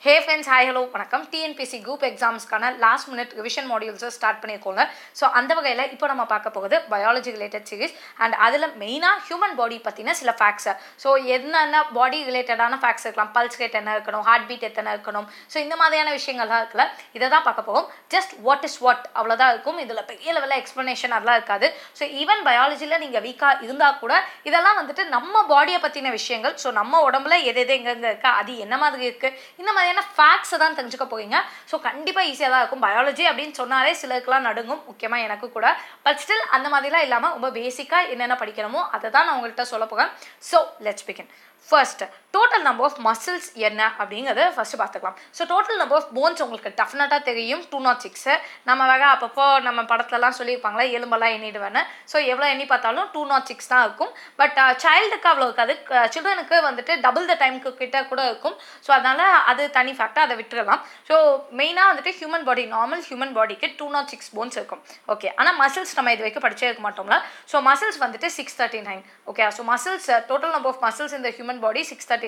Hey friends, hi, hello, வணக்கம். TNPSC group examsக்கான last minute revision modules start பண்ணியிருக்கோங்க. So அந்த வகையில் இப்போ நம்ம பார்க்க போகுது பயாலஜி ரிலேட்டட் சீரிஸ் அண்ட் அதில் மெயினாக ஹியூமன் பாடி பற்றின சில ஃபேக்ட்ஸை. ஸோ என்னென்ன பாடி ரிலேட்டடான ஃபேக்ட்ஸ் இருக்கலாம், பல்ஸ் ரேட் என்ன இருக்கணும், ஹார்ட் பீட் எத்தனை இருக்கணும், ஸோ இந்த மாதிரியான விஷயங்கள்லாம் இருக்குல்ல, இதை தான் பார்க்க போகும். ஜஸ்ட் வாட் இஸ் வாட் அவ்வளோதான் இருக்கும். இதில் பெரிய லெவலில் எக்ஸ்ப்ளனேஷன் அதெல்லாம் இருக்காது. ஸோ ஈவன் பயாலஜியில் நீங்கள் வீக்காக இருந்தால் கூட இதெல்லாம் வந்துட்டு நம்ம பாடியை பற்றின விஷயங்கள். ஸோ நம்ம உடம்புல எது எது எங்கெங்கே இருக்கா, அது என்ன மாதிரி இருக்குது, இந்த மாதிரியான ஃபேக்ட்ஸை தான் தெரிஞ்சுக்க போகிறீங்க. ஸோ கண்டிப்பாக ஈஸியாக தான் இருக்கும். பயாலஜி அப்படின்னு சொன்னாலே சிலருக்குலாம் நடுங்கும், முக்கியமாக எனக்கு கூட. பட் ஸ்டில் அந்த மாதிரிலாம் இல்லாமல் ரொம்ப பேசிக்காக என்னென்ன படிக்கணுமோ அதை தான் நான் உங்கள்கிட்ட சொல்ல போகிறேன். So let's begin. First, total number of muscles என்ன அப்படிங்கிறத ஃபர்ஸ்ட் பார்த்துக்கலாம். So total number of bones உங்களுக்கு டெஃபினட்டாக தெரியும், 206. நம்ம வேறு அப்பப்போ நம்ம படத்துலலாம் சொல்லியிருப்பாங்களே எலும்பெல்லாம் எண்ணிடுவேன்னு. ஸோ எவ்வளோ எண்ணி பார்த்தாலும் 206 தான் இருக்கும். பட் சைல்டுக்கு அவ்வளோ இருக்காது, சில்ட்ரனுக்கு வந்துட்டு டபுள் த டைமுக்கு கிட்ட கூட இருக்கும். ஸோ அதனால் அது தனி ஃபேக்டாக அதை விட்டுடலாம். ஸோ மெயினாக வந்துட்டு ஹியூமன் பாடி, நார்மல் ஹியூமன் பாடிக்கு 206 போன்ஸ் இருக்கும். ஓகே, ஆனால் மசில்ஸ் நம்ம இது வரைக்கும் படிச்சே இருக்க மாட்டோம்ல. ஸோ மசில்ஸ் வந்துட்டு 639. Okay, so muscles total number of muscles இந்த ஹியூமன் பாடி 639.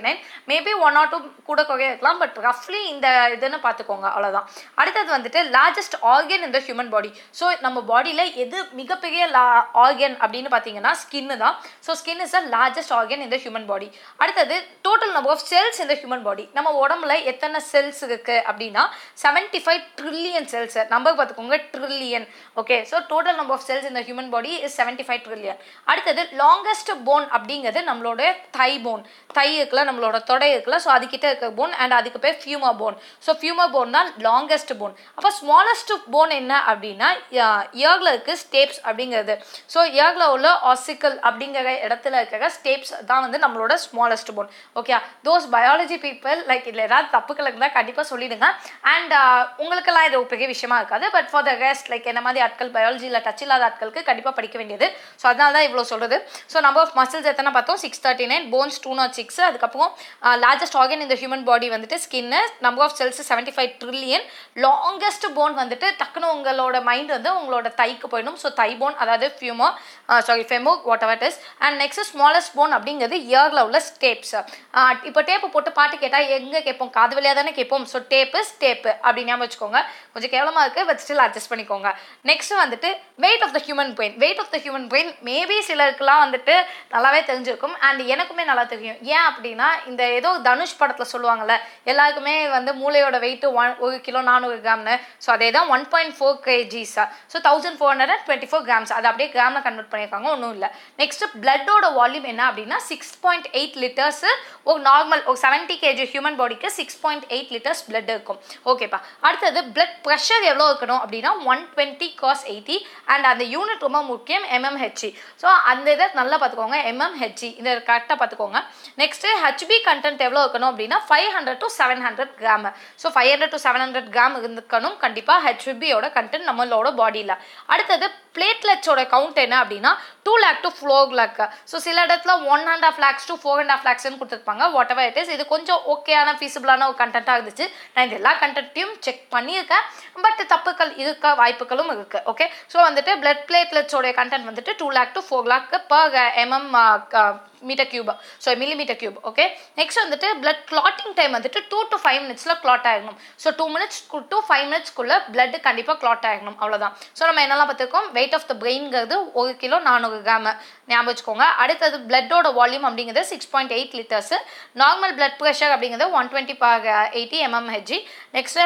மேபி 1 or 2 கூட குறைய இருக்கலாம், பட் ரஃப்லி இந்த இதுன்னு பார்த்துக்கோங்க, அவ்வளோதான். அடுத்தது வந்துட்டு லார்ஜஸ்ட் ஆர்கன் இந்த ஹியூமன் பாடி. ஸோ நம்ம பாடியில் எது மிகப்பெரிய ஆர்கன் அப்படின்னு பார்த்தீங்கன்னா ஸ்கின்னு தான். So skin is the largest organ இந்த ஹியூமன் பாடி. அடுத்தது டோட்டல் நம்பர் ஆஃப் செல்ஸ் இந்த ஹியூமன் பாடி. நம்ம உடம்புல எத்தனை செல்ஸ் இருக்குது அப்படின்னா 75 ட்ரில்லியன் செல்ஸ். நம்பர் பார்த்துக்கோங்க, trillion. Okay, so total number of cells இந்த ஹியூமன் பாடி இஸ் 75 ட்ரில்லியன். அடுத்தது லாங்கஸ்ட் போன் அப்படிங்கிறது நம்மளோட தை போன். தை இருக்குல்ல, நம்மளோட தொடை இருக்குல்ல, ஸோ அதுக்கிட்ட இருக்க போன் அண்ட் அதுக்கு பேர் ஃபியூமர் போன். ஸோ ஃபியூமர் போன் தான் லாங்கஸ்ட் போன். அப்போ ஸ்மாலஸ்ட் போன் என்ன அப்படின்னா இயர்ல இருக்கு ஸ்டேப்ஸ் அப்படிங்கிறது. ஸோ இயர்ல உள்ள ஆசிக்கல் அப்படிங்கிற இடத்துல இருக்கிற ஸ்டேப்ஸ் தான் வந்து நம்மளோட smallest phone. Okay, those biology people like இதில் ஏதாவது தப்புக்கள் இருந்தால் கண்டிப்பாக சொல்லிடுங்க. அண்ட் உங்களுக்கெல்லாம் இது பெரிய விஷயமா இருக்காது. But for the rest like என்ன மாதிரி ஆட்கள், பயாலஜியில் டச் இல்லாத ஆட்களுக்கு கண்டிப்பாக படிக்க வேண்டியது. ஸோ அதனால தான் இவ்வளோ சொல்கிறது. ஸோ நம்பர் ஆஃப் மசில்ஸ் எத்தனை பார்த்தோம், 639, போன்ஸ் 206. அதுக்கப்புறம் லார்ஜஸ்ட் ஆர்கன் இந்த ஹியூமன் பாடி வந்துட்டு ஸ்கின்னு, number of cells 75 trillion. Longest bone வந்துட்டு டக்குன்னு உங்களோட மைண்ட் வந்து உங்களோட தைக்கு போயிடும். ஸோ தை போன், அதாவது femur whatever it is. And next smallest bone அப்படிங்கிறது இயர்ல உள்ள ஸ்டேப்ஸ். இப்போ டேப்பு போட்டு பாட்டு கேட்டால் எங்கே கேட்போம், காது வழியாக தானே கேட்போம். ஸோ டேப்பு ஸ்டேப்பு அப்படின்னு வச்சுக்கோங்க. கொஞ்சம் கேவலமாக இருக்குது, பட் ஸ்டில் அட்ஜஸ்ட் பண்ணிக்கோங்க. நெக்ஸ்ட் வந்துட்டு weight of the human brain. Weight of the human brain maybe சிலருக்குலாம் வந்துட்டு நல்லாவே தெரிஞ்சிருக்கும் அண்ட் எனக்குமே நல்லா தெரியும். ஏன் அப்படின்னா இந்த ஏதோ தனுஷ் படத்தில் சொல்லுவாங்கள்ல, எல்லாருக்குமே வந்து மூளையோட வெயிட்டு 1 கிலோ 400 கிராம்னு. ஸோ அதே தான் 1.4 kgs. So 1424 grams. அதை அப்படியே கிராமில் கன்வெர்ட் பண்ணியிருக்காங்க, ஒன்றும் இல்லை. நெக்ஸ்ட் பிளட்டோட வால்யூம் என்ன அப்படின்னா 6.8 லிட்டர்ஸ். ஒரு நார்மல் ஒரு 70 kg ஹியூமன் பாடிக்கு 6.8 லிட்டர்ஸ் பிளட் இருக்கும். ஓகேப்பா. அடுத்தது பிளட் ப்ரெஷர் எவ்வளோ இருக்கணும் அப்படின்னா 120/80 அண்ட் அந்த யூனிட் ரொம்ப முக்கியம், mmHg. ஸோ அந்த இதை நல்லா பார்த்துக்கோங்க, mmHg இந்த கரெக்டாக பார்த்துக்கோங்க. நெக்ஸ்ட்டு ஹெச்பி கண்டென்ட் எவ்வளோ இருக்கணும் அப்படின்னா 500 to 700 gram. So 500 to 700 gram இருக்கணும் கண்டிப்பாக ஹெச்பியோட கண்டென்ட் நம்மளோட பாடியில். அடுத்தது பிளேட்லெட்ஸோட கவுண்ட் என்ன அப்படின்னா 2 lakh to 4 lakh. ஸோ சில இடத்துல 1.5 lakhs to 4.5 lakhsன்னு கொடுத்துருப்பாங்க. வாட் எவர் இட் இஸ், இது கொஞ்சம் ஓகேயான ஃபீஸிபிளான ஒரு கண்டென்ட்டாக இருந்துச்சு. நான் இந்த எல்லா கண்டென்ட்டையும் செக் பண்ணியிருக்கேன், பட் தப்புக்கள் இருக்க வாய்ப்புகளும் இருக்குது. ஓகே, ஸோ வந்துட்டு பிளட் பிளேட்லெட்ஸோடைய கண்டென்ட் வந்துட்டு 2 lakh to 4 lakh per metre cube, so millimetre cube. Okay, next வந்துட்டு பிளட் கிளாட்டிங் டைம் வந்துட்டு 2 to 5 minutes கிளாட் ஆகணும். ஸோ 2 minutes to 5 minutesக்குள்ள பிளட் கண்டிப்பாக கிளாட் ஆகணும், அவ்வளோதான். ஸோ நம்ம என்னெல்லாம் பார்த்துருக்கோம், வெயிட் ஆஃப் த பிரெயின்ங்கிறது 1 கிலோ 400 கிராம் ஞாபகம் வச்சுக்கோங்க. அடுத்தது பிளட்டோட வால்யூம் அப்படிங்கிறது 6.8 லிட்டர்ஸ். நார்மல் பிளட் ப்ரெஷர் அப்படிங்கிறது 120/80 mmHg. நெக்ஸ்ட்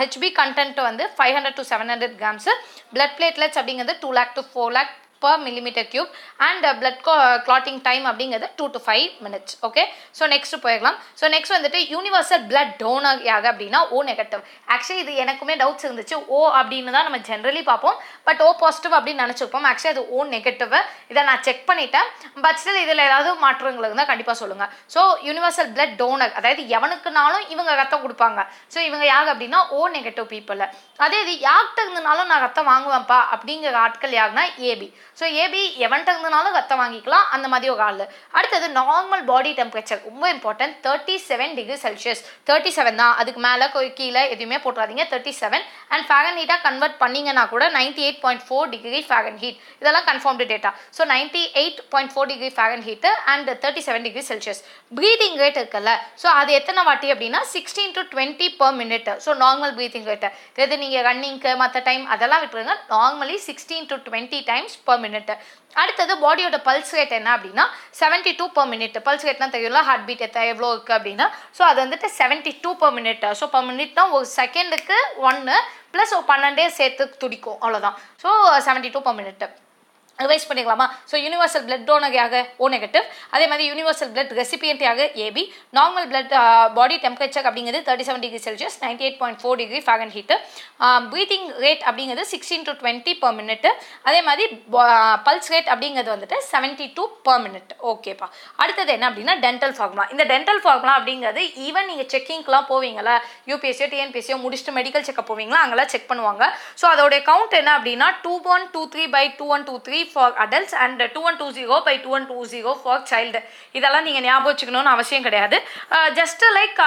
ஹெச்பி கண்டென்ட் வந்து 500 to 700 கிராம்ஸ். பிளட் பிளேட்லெட்ஸ் அப்படிங்கிறது 2 lakh to 4 lakh per millimeter cube and blood clotting time அப்படிங்கிறது 2 to 5 minutes. Okay, so next போயிடலாம். ஸோ நெக்ஸ்ட் வந்துட்டு யூனிவர்சல் பிளட் டோனர் யாரு அப்படின்னா O negative. Actually இது எனக்குமே doubts இருந்துச்சு, O அப்படின்னு தான் நம்ம ஜென்ரலி பார்ப்போம், பட் O பாசிட்டிவ் அப்படின்னு நினச்சிருப்போம். ஆக்சுவலி அது O நெகட்டிவ். இதை நான் செக் பண்ணிட்டேன், பட் ஸ்டில் இதில் ஏதாவது மாற்றங்கள் இருந்தால் கண்டிப்பாக சொல்லுங்கள். ஸோ யூனிவர்சல் பிளட் டோனர், அதாவது எவனுக்குனாலும் இவங்க ரத்தம் கொடுப்பாங்க. ஸோ இவங்க யார் அப்படின்னா O நெகட்டிவ் பீப்புள். அதே இது யார்கிட்ட இருந்தனாலும் நான் ரத்தம் வாங்குவேன்ப்பா அப்படிங்கிற ஆட்கள் யாருன்னா ஏபி. ஸோ ஏபி எவன்கிட்ட இருந்தனாலும் ரத்தம் வாங்கிக்கலாம், அந்த மாதிரி ஒரு ஆள். அடுத்தது நார்மல் பாடி டெம்பரேச்சர் ரொம்ப இம்பார்ட்டன்ட், 37 டிகிரி செல்சியஸ். 37 தான், அதுக்கு மேலே கீழே எதுவுமே போட்டுறாதீங்க, 37. அண்ட் ஃபாரன்ஹீட்டாக கன்வெர்ட் பண்ணிங்கன்னா கூட 98.4 டிகிரி ஃபாரன்ஹீட், இதெல்லாம் confirmed data. So 98.4 degree Fahrenheit and 37 degree Celsius. Breathing rate இருக்குல்ல, ஸோ அது எத்தனை வாட்டி அப்படின்னா 16 to 20 per minute. So normal breathing rate, எது நீங்கள் ரன்னிங்க்கு மற்ற டைம் அதெல்லாம் விட்டுருங்க, normally 16 to 20 times per minute. அடுத்தது பாடியோட பல்ஸ் ரேட் என்ன அப்படின்னா 72 per minute. பல்ஸ் ரேட்னா தெரியும்ல, ஹார்ட் பீட் எவ்வளோ இருக்குது அப்படின்னா. ஸோ அது வந்துட்டு 72 per minute. ஸோ per minuteனா ஒரு செகண்டுக்கு 1 ப்ளஸ் ஒரு 12 சேர்த்து துடிக்கும், அவ்வளோதான். So 72 per minute. ரிவைஸ் பண்ணிக்கலாமா? ஸோ யூனிவர்சல் பிளட் டோனராக O நெகட்டிவ், அதே மாதிரி யூனிவர்சல் பிளட் ரெசிபியன்ட்டாக AB, normal blood body temperature அப்படிங்கிறது 37 degree Celsius, 98.4 degree Fahrenheit, breathing rate அப்படிங்கிறது 16 to 20 per minute, அதே மாதிரி பல்ஸ் ரேட் அப்படிங்கிறது வந்துட்டு 72 per minute. ஓகேப்பா. அடுத்தது என்ன அப்படின்னா டென்டல் ஃபார்முலா. இந்த டென்டல் ஃபார்முலா அப்படிங்கிறது ஈவன் நீங்கள் செக்கிங்லாம் போவீங்களா, யூபிஎஸ்சியோ டிஎன்பிஎஸ்சியோ முடிச்சுட்டு மெடிக்கல் செக்அப் போவீங்களா, அங்கெல்லாம் செக் பண்ணுவாங்க. ஸோ அதோடைய கவுண்ட் என்ன அப்படின்னா 2123/2123 for adults and 2120 by 2120 for child. இதெல்லாம் நீங்கள் ஞாபகம் வச்சுக்கணும்னு அவசியம் கிடையாது. ஜஸ்ட் லைக்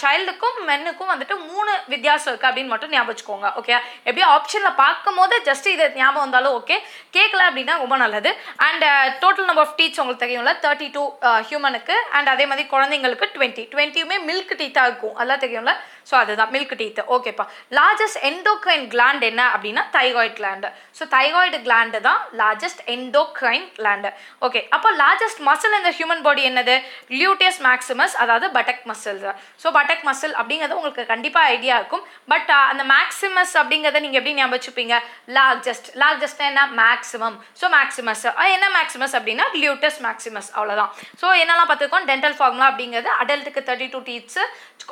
சைல்டுக்கும் மென்னுக்கும் வந்துட்டு 3 வித்தியாசம் இருக்குது அப்படின்னு மட்டும் ஞாபகம் வச்சுக்கோங்க. ஓகே, எப்படி ஆப்ஷனில் பார்க்கும் போது ஜஸ்ட் இது ஞாபகம் வந்தாலும் ஓகே, கேட்கல அப்படின்னா ரொம்ப நல்லது. And total number of teeths உங்களுக்கு தெரியும்ல, 32 ஹியூமனுக்கு, அண்ட் அதே மாதிரி குழந்தைங்களுக்கு 20யுமே மில்க் டீத்தாக இருக்கும், அதெல்லாம் தெரியும்ல. ஸோ அதுதான் மில்க் டீத். ஓகேப்பா. லார்ஜஸ்ட் எண்டோக்ரைன் கிளாண்ட் என்ன அப்படின்னா thyroid gland. So thyroid gland தான் லார்ஜஸ்ட் எண்டோக்ரைன் கிளாண்டு. ஓகே, அப்போ லார்ஜஸ்ட் மசில் இந்த ஹியூமன் பாடி என்னது? கிளூட்டியஸ் மேக்ஸிமஸ், அதாவது buttock muscle. So buttock muscle அப்படிங்கிறது உங்களுக்கு கண்டிப்பாக ஐடியா இருக்கும். பட் அந்த மேக்ஸிமஸ் அப்படிங்கிறத நீங்கள் எப்படி ஞாபகம் வச்சுப்பீங்க? லார்ஜஸ்ட் என்ன? மேக்ஸிமம். ஸோ மேக்ஸிமஸ் என்ன? மேக்ஸிமஸ் அப்படின்னா கிளூட்டஸ் மேக்ஸிமஸ், அவ்வளோதான். ஸோ என்னெல்லாம் பார்த்துருக்கோம்? டென்டல் ஃபார்முலா அப்படிங்கிறது அடல்ட்டுக்கு 32 டீத்ஸ்,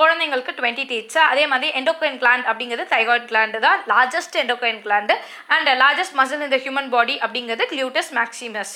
குழந்தைங்களுக்கு 20 டீத்ஸ். அதே மாதிரி எண்டோக்ரைன் கிளாண்ட் அப்படிங்கிறது தைராய்டு கிளாண்டு தான் largest endocrine gland, and largest muscle இந்த ஹியூமன் பாடி அப்படிங்கிறது கிளூட்டஸ் மேக்ஸிமஸ்.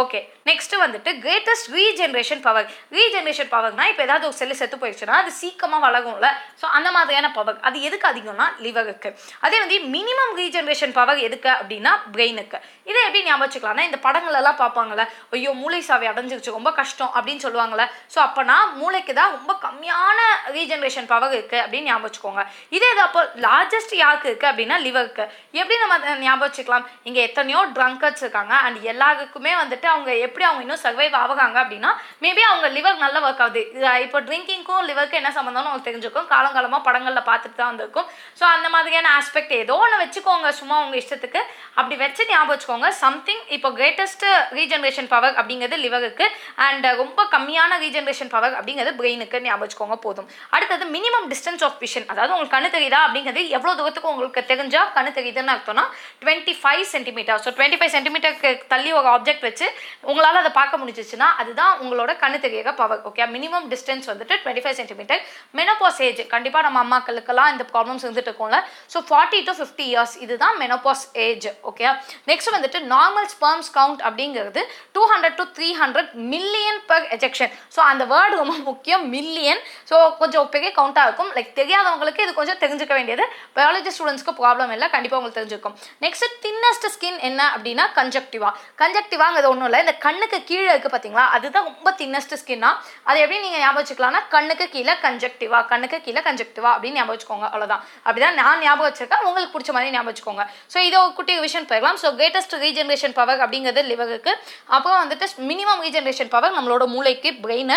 ஓகே, நெக்ஸ்ட் வந்துட்டு கிரேட்டஸ்ட் ரீஜெனரேஷன் பவர். ரீஜெனரேஷன் பவர்னா இப்போ ஏதாவது ஒரு செல்லு செத்து போயிடுச்சுன்னா அது சீக்கிரமாக வளரும்ல, ஸோ அந்த மாதிரியான பவர். அது எதுக்கு அதிகம்னா லிவருக்கு. அதே வந்து மினிமம் ரீஜெனரேஷன் பவர் எதுக்கு அப்படின்னா பிரெயினுக்கு. இதை எப்படி ஞாபகம் வச்சுக்கலாம்னா, இந்த படங்களெல்லாம் பார்ப்பாங்கல்ல, ஐயோ மூளை சாவி அடைஞ்சிருச்சு ரொம்ப கஷ்டம் அப்படின்னு சொல்லுவாங்கள்ல. ஸோ அப்போனா மூளைக்கு தான் ரொம்ப கம்மியான ரீஜெனரேஷன் பவர் இருக்குது அப்படின்னு ஞாபகம் வச்சுக்கோங்க. இதே இது அப்போ லார்ஜஸ்ட் யாருக்கு இருக்குது அப்படின்னா லிவருக்கு. எப்படி நம்ம ஞாபகம் வச்சுக்கலாம்? இங்கே எத்தனையோ ட்ரங்கர்ஸ் இருக்காங்க, அண்ட் எல்லாருக்குமே வந்துட்டு அவங்க எப்படி அவங்க இன்னும் சர்வைவ் ஆகுறாங்க அப்படின்னா மேபி அவங்க லிவர் நல்லா ஒர்க் ஆகுது. இப்போ ட்ரிங்கிங்க்கும் லிவருக்கு என்ன சம்மந்தம்னு உங்களுக்கு தெரிஞ்சுக்கும், காலங்காலமாக படங்களில் பார்த்துட்டு தான் வந்திருக்கும். ஸோ அந்த மாதிரியான ஆஸ்பெக்ட் ஏதோ ஒன்று வச்சுக்கோங்க, சும்மா உங்கள் இஷ்டத்துக்கு அப்படி வச்சு ஞாபகம் வச்சுக்கோங்க. சம்திங் இப்போ கிரேட்டஸ்ட் ரீஜெனரேஷன் பவர் அப்படிங்கிறது லிவருக்கு, அண்ட் ரொம்ப கம்மியான ரீஜெனரேஷன் பவர் அப்படிங்கிறது பிரெயினுக்கு ஞாபகம் வச்சுக்கோங்க போதும். அடுத்தது மினிமம் டிஸ்டன்ஸ் ஆஃப் விஷன், அதாவது உங்களுக்கு கண்ணு தெரியுதா அப்படிங்கிறது எவ்வளோ தூரத்துக்கு உங்களுக்கு தெரிஞ்சா கண்ணு தெரியுதுன்னு அர்த்தம்னா 25 சென்டிமீட்டர். ஸோ 25 சென்டிமீட்டருக்கு தள்ளி ஒரு ஆப்ஜெக்ட் வச்சு உங்களால் அதை பார்க்க முடிஞ்சிச்சுன்னா அதுதான் உங்களோட கண்ணு தெரியற பவர். ஓகே, மினிமம் டிஸ்டன்ஸ் வந்துட்டு 25 சென்டிமீட்டர். மெனோபாஸ் ஏஜ், கண்டிப்பாக நம்ம அம்மாக்களுக்கெல்லாம் இந்த ப்ராப்ளம்ஸ் இருந்துட்டு இருக்கும்ல. ஸோ 40 to 50 இயர்ஸ், இதுதான் மெனோபாஸ் ஏஜ். ஓகே, நெக்ஸ்ட் வந்துட்டு நார்மல் ஸ்பெர்ம்ஸ் கவுண்ட் அப்படிங்கிறது 200 to 300 million per ejection. So அந்த வேர்டு ரொம்ப முக்கியம், மில்லியன். ஸோ கொஞ்சம் பெரிய கவுண்டாக இருக்கும். லைக் தெரியாதவங்களுக்கு இது கொஞ்சம் தெரிஞ்சுக்க வேண்டியது, பயாலஜி ஸ்டூடெண்ட்ஸ்க்கு ப்ராப்ளம் இல்லை, கண்டிப்பாக உங்களுக்கு தெரிஞ்சிருக்கும். நெக்ஸ்ட் தின்னஸ்ட் ஸ்கின் என்ன அப்படின்னா கன்ஜக்டிவா. கன்ஜக்டிவாங்கிறது ஒன்றும் இல்லை, இந்த கண்ணுக்கு கீழே இருக்குது பார்த்தீங்களா, அதுதான் ரொம்ப தின்னஸ்ட் ஸ்கின்னா. அதை எப்படி நீங்கள் ஞாபகம் வச்சுக்கலாம்னா கண்ணுக்கு கீழே கன்ஜக்டிவா, கண்ணுக்கு கீழே கன்ஜக்டிவா அப்படின்னு ஞாபகம் வச்சுக்கோங்க, அவ்வளோதான். அப்படிதான் நான் ஞாபகம் வச்சிருக்கேன், உங்களுக்கு பிடிச்ச மாதிரி ஞாபகம் வச்சுக்கோங்க. ஸோ இதை ஒரு குட்டி விஷயம் போயிடலாம். ஸோ கிரேட்டஸ்ட் ரீஜெனரேஷன் பவர் அப்படிங்கிறது லிவருக்கு. அப்புறம் வந்துட்டு மினிமம் ரீஜெனரேஷன் பவர் நம்மளோட மூளைக்கு brain.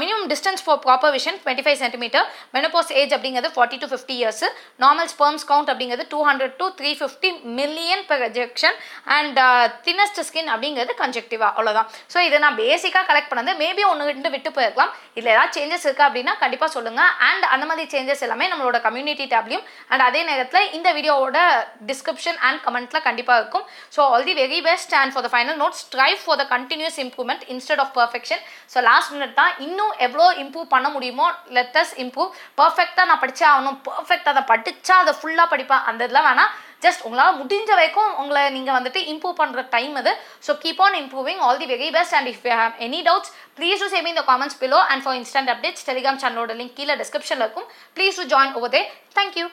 Minimum distance for proper vision 25 centimetre. Menopause age அப்படிங்கிறது 40 to 50 years. Normal sperms count அப்படிங்கிறது 200 to 350 million per ejection. And thinnest skin அப்படிங்கிறது கன்ஜக்டிவா, அவ்வளோதான். ஸோ இதை நான் பேசிக்காக கலெக்ட் பண்ணது. மேபி ஒன்று ரெண்டு விட்டு போயிருக்கலாம், இதில் ஏதாவது சேஞ்சஸ் இருக்குது அப்படின்னா கண்டிப்பாக சொல்லுங்கள். அண்ட் அந்த மாதிரி சேஞ்சஸ் எல்லாமே நம்மளோட கம்யூனிட்டி டேப்லையும் அண்ட் அதே நேரத்தில் இந்த வீடியோவோட டிஸ்கிரிப்ஷன் அண்ட் கமெண்ட்டில் கண்டிப்பாக இருக்கும். So all the very best and for the final note, strive for the continuous improvement instead of perfection. So last minute தான், இன்னும் எவ்வளோ இம்ப்ரூவ் பண்ண முடியுமோ லெட் அஸ் இம்ப்ரூவ். பர்ஃபெக்டாக நான் படித்தே ஆகணும், பர்ஃபெக்டாக அதை படித்தா அதை ஃபுல்லாக படிப்பேன், அந்த இதெல்லாம் வேணாம். ஜஸ்ட் உங்களால் முடிஞ்ச வரைக்கும் உங்களை நீங்கள் வந்துட்டு இம்ப்ரூவ் பண்ணுற டைம் அது. So keep on improving. All the very best. And if you have any doubts please do save me in the comments below. And for instant updates Telegram சேனலோட லிங்க் கீழே டிஸ்கிரிப்ஷனில் இருக்கும். Please do join over there. Thank you.